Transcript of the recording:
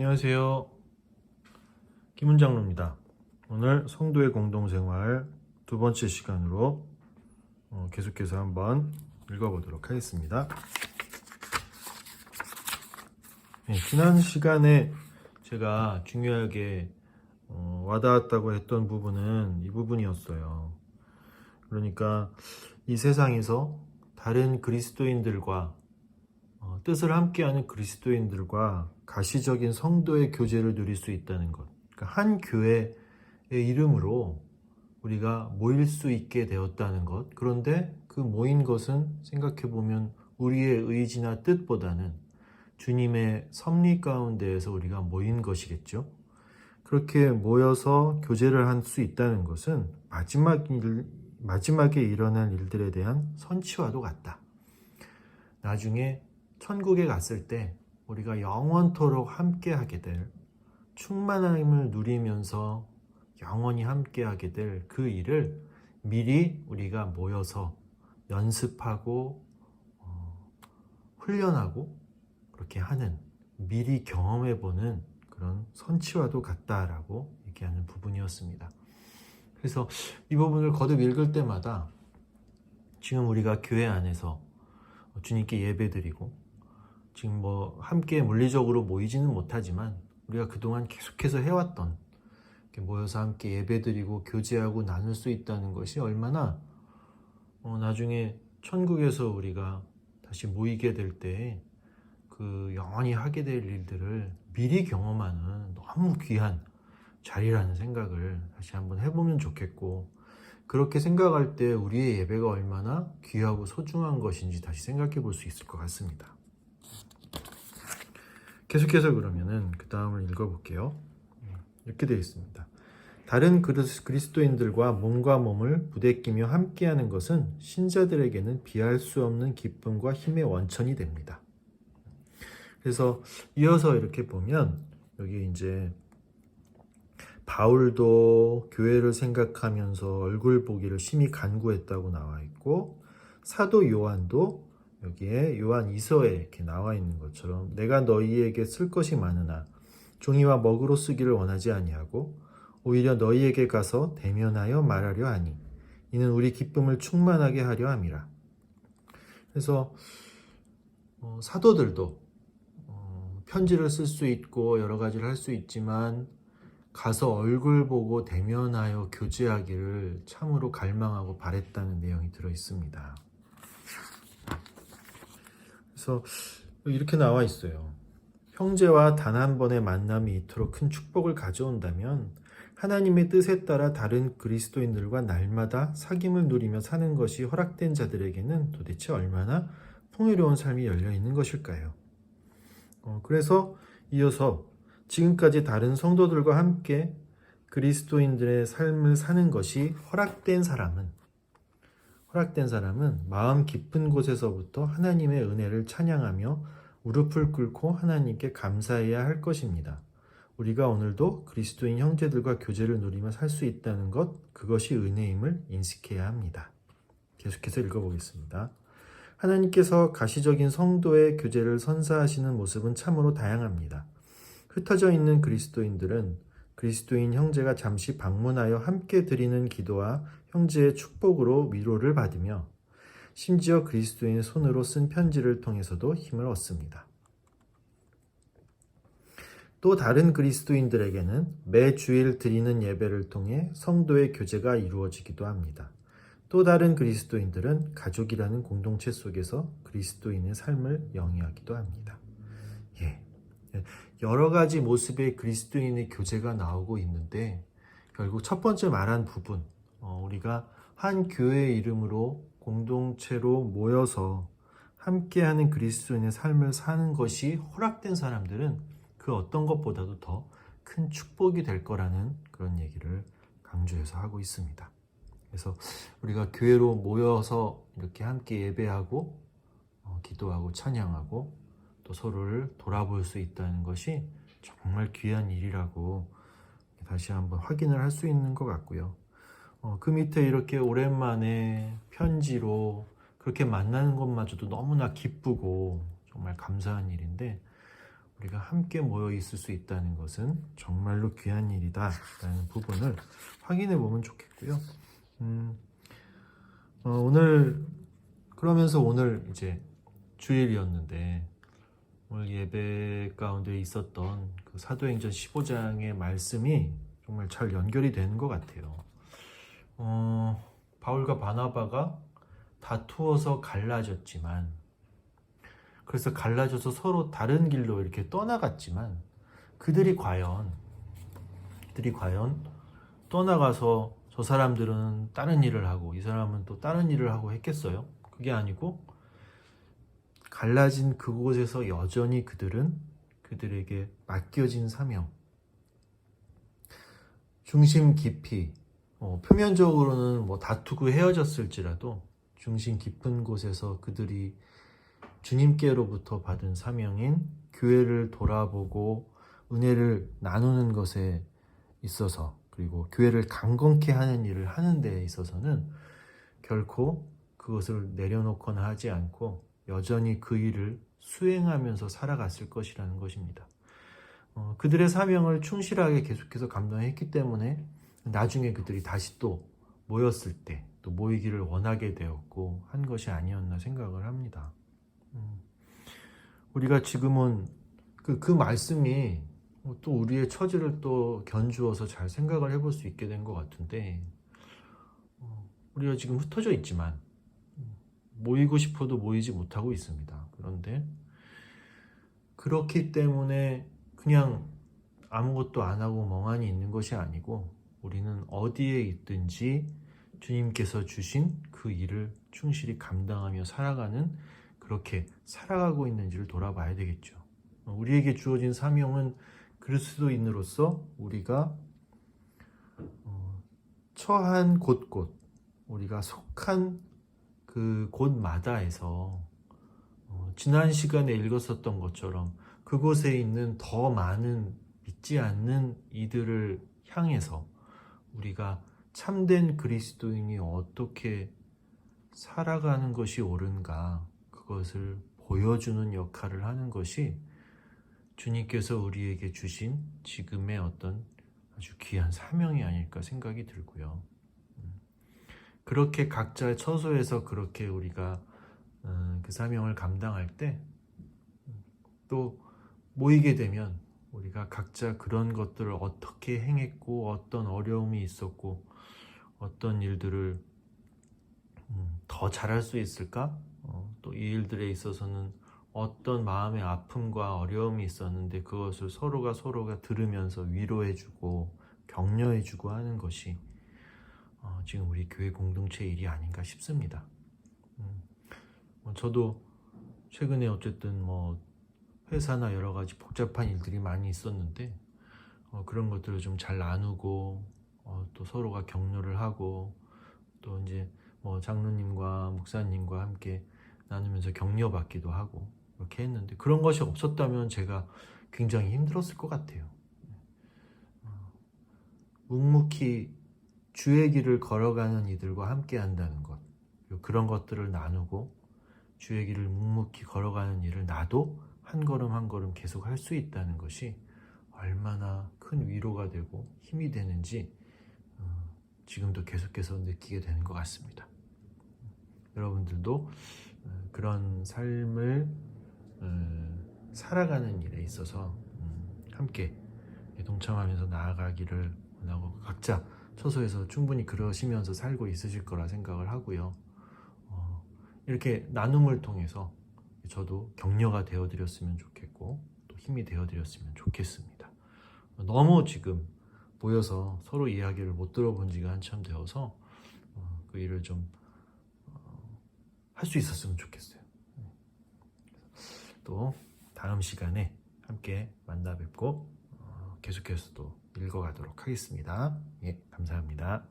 안녕하세요. 김은장로입니다. 오늘 성도의 공동생활 두 번째 시간으로 계속해서 한번 읽어보도록 하겠습니다. 지난 시간에 제가 중요하게 와닿았다고 했던 부분은 이 부분이었어요. 그러니까 이 세상에서 다른 그리스도인들과 뜻을 함께하는 그리스도인들과 가시적인 성도의 교제를 누릴 수 있다는 것. 그러니까 한 교회의 이름으로 우리가 모일 수 있게 되었다는 것. 그런데 그 모인 것은 생각해보면 우리의 의지나 뜻보다는 주님의 섭리 가운데에서 우리가 모인 것이겠죠. 그렇게 모여서 교제를 할 수 있다는 것은 마지막에 일어날 일들에 대한 선치와도 같다. 나중에 천국에 갔을 때 우리가 영원토록 함께하게 될 충만함을 누리면서 영원히 함께하게 될 그 일을 미리 우리가 모여서 연습하고 훈련하고 그렇게 하는, 미리 경험해보는 그런 선치와도 같다라고 얘기하는 부분이었습니다. 그래서 이 부분을 거듭 읽을 때마다 지금 우리가 교회 안에서 주님께 예배드리고 지금 함께 물리적으로 모이지는 못하지만 우리가 그동안 계속해서 해왔던 모여서 함께 예배드리고 교제하고 나눌 수 있다는 것이 얼마나 나중에 천국에서 우리가 다시 모이게 될 때 그 영원히 하게 될 일들을 미리 경험하는 너무 귀한 자리라는 생각을 다시 한번 해보면 좋겠고, 그렇게 생각할 때 우리의 예배가 얼마나 귀하고 소중한 것인지 다시 생각해 볼 수 있을 것 같습니다. 계속해서 그러면은 그 다음을 읽어볼게요. 이렇게 되어 있습니다. 다른 그리스도인들과 몸과 몸을 부대끼며 함께하는 것은 신자들에게는 비할 수 없는 기쁨과 힘의 원천이 됩니다. 그래서 이어서 이렇게 보면 여기 이제 바울도 교회를 생각하면서 얼굴 보기를 심히 간구했다고 나와 있고, 사도 요한도 여기에 요한 2서에 이렇게 나와 있는 것처럼 내가 너희에게 쓸 것이 많으나 종이와 먹으로 쓰기를 원하지 아니하고 오히려 너희에게 가서 대면하여 말하려 하니 이는 우리 기쁨을 충만하게 하려 함이라. 그래서 사도들도 편지를 쓸 수 있고 여러 가지를 할 수 있지만 가서 얼굴 보고 대면하여 교제하기를 참으로 갈망하고 바랬다는 내용이 들어 있습니다. 그래서 이렇게 나와 있어요. 형제와 단 한 번의 만남이 이토록 큰 축복을 가져온다면 하나님의 뜻에 따라 다른 그리스도인들과 날마다 사귐을 누리며 사는 것이 허락된 자들에게는 도대체 얼마나 풍요로운 삶이 열려 있는 것일까요? 그래서 이어서 지금까지 다른 성도들과 함께 그리스도인들의 삶을 사는 것이 허락된 사람은 마음 깊은 곳에서부터 하나님의 은혜를 찬양하며 무릎을 꿇고 하나님께 감사해야 할 것입니다. 우리가 오늘도 그리스도인 형제들과 교제를 누리며 살 수 있다는 것, 그것이 은혜임을 인식해야 합니다. 계속해서 읽어보겠습니다. 하나님께서 가시적인 성도의 교제를 선사하시는 모습은 참으로 다양합니다. 흩어져 있는 그리스도인들은 그리스도인 형제가 잠시 방문하여 함께 드리는 기도와 형제의 축복으로 위로를 받으며 심지어 그리스도인의 손으로 쓴 편지를 통해서도 힘을 얻습니다. 또 다른 그리스도인들에게는 매 주일 드리는 예배를 통해 성도의 교제가 이루어지기도 합니다. 또 다른 그리스도인들은 가족이라는 공동체 속에서 그리스도인의 삶을 영위하기도 합니다. 여러 가지 모습의 그리스도인의 교제가 나오고 있는데 결국 첫 번째 말한 부분, 우리가 한 교회의 이름으로 공동체로 모여서 함께하는 그리스도인의 삶을 사는 것이 허락된 사람들은 그 어떤 것보다도 더 큰 축복이 될 거라는 그런 얘기를 강조해서 하고 있습니다. 그래서 우리가 교회로 모여서 이렇게 함께 예배하고 기도하고 찬양하고 또 서로를 돌아볼 수 있다는 것이 정말 귀한 일이라고 다시 한번 확인을 할 수 있는 것 같고요. 그 밑에 이렇게 오랜만에 편지로 그렇게 만나는 것마저도 너무나 기쁘고 정말 감사한 일인데, 우리가 함께 모여 있을 수 있다는 것은 정말로 귀한 일이다라는 부분을 확인해 보면 좋겠고요. 오늘 이제 주일이었는데 오늘 예배 가운데 있었던 그 사도행전 15장의 말씀이 정말 잘 연결이 되는 것 같아요. 바울과 바나바가 다투어서 갈라졌지만, 그래서 갈라져서 서로 다른 길로 이렇게 떠나갔지만, 그들이 과연 떠나가서 저 사람들은 다른 일을 하고 이 사람은 또 다른 일을 하고 했겠어요? 그게 아니고 갈라진 그곳에서 여전히 그들에게 맡겨진 사명, 중심 깊이, 표면적으로는 뭐 다투고 헤어졌을지라도 중심 깊은 곳에서 그들이 주님께로부터 받은 사명인 교회를 돌아보고 은혜를 나누는 것에 있어서, 그리고 교회를 강건케 하는 일을 하는 데 있어서는 결코 그것을 내려놓거나 하지 않고 여전히 그 일을 수행하면서 살아갔을 것이라는 것입니다. 그들의 사명을 충실하게 계속해서 감당했기 때문에 나중에 그들이 다시 또 모였을 때 또 모이기를 원하게 되었고 한 것이 아니었나 생각을 합니다. 우리가 지금은 그 말씀이 또 우리의 처지를 또 견주어서 잘 생각을 해볼 수 있게 된 것 같은데, 우리가 지금 흩어져 있지만 모이고 싶어도 모이지 못하고 있습니다. 그런데 그렇기 때문에 그냥 아무것도 안 하고 멍하니 있는 것이 아니고, 우리는 어디에 있든지 주님께서 주신 그 일을 충실히 감당하며 살아가는, 그렇게 살아가고 있는지를 돌아봐야 되겠죠. 우리에게 주어진 사명은 그리스도인으로서 우리가 처한 곳곳, 우리가 속한 그 곳마다에서 지난 시간에 읽었었던 것처럼 그곳에 있는 더 많은 믿지 않는 이들을 향해서 우리가 참된 그리스도인이 어떻게 살아가는 것이 옳은가, 그것을 보여주는 역할을 하는 것이 주님께서 우리에게 주신 지금의 어떤 아주 귀한 사명이 아닐까 생각이 들고요. 그렇게 각자의 처소에서 그렇게 우리가 그 사명을 감당할 때 또 모이게 되면 우리가 각자 그런 것들을 어떻게 행했고, 어떤 어려움이 있었고, 어떤 일들을 더 잘할 수 있을까? 또 이 일들에 있어서는 어떤 마음의 아픔과 어려움이 있었는데 그것을 서로가 들으면서 위로해주고 격려해주고 하는 것이 지금 우리 교회 공동체 일이 아닌가 싶습니다. 저도 최근에 어쨌든 회사나 여러 가지 복잡한 일들이 많이 있었는데 그런 것들을 좀 잘 나누고 또 서로가 격려를 하고, 또 이제 장로님과 목사님과 함께 나누면서 격려받기도 하고 그렇게 했는데, 그런 것이 없었다면 제가 굉장히 힘들었을 것 같아요. 묵묵히 주의 길을 걸어가는 이들과 함께 한다는 것, 그런 것들을 나누고 주의 길을 묵묵히 걸어가는 일을 나도 한 걸음 한 걸음 계속 할 수 있다는 것이 얼마나 큰 위로가 되고 힘이 되는지 지금도 계속해서 느끼게 되는 것 같습니다. 여러분들도 그런 삶을 살아가는 일에 있어서 함께 동참하면서 나아가기를 원하고, 각자 처소에서 충분히 그러시면서 살고 있으실 거라 생각을 하고요. 이렇게 나눔을 통해서 저도 격려가 되어드렸으면 좋겠고 또 힘이 되어드렸으면 좋겠습니다. 너무 지금 모여서 서로 이야기를 못 들어본 지가 한참 되어서 그 일을 좀 할 수 있었으면 좋겠어요. 또 다음 시간에 함께 만나 뵙고 계속해서 또 읽어가도록 하겠습니다. 예, 감사합니다.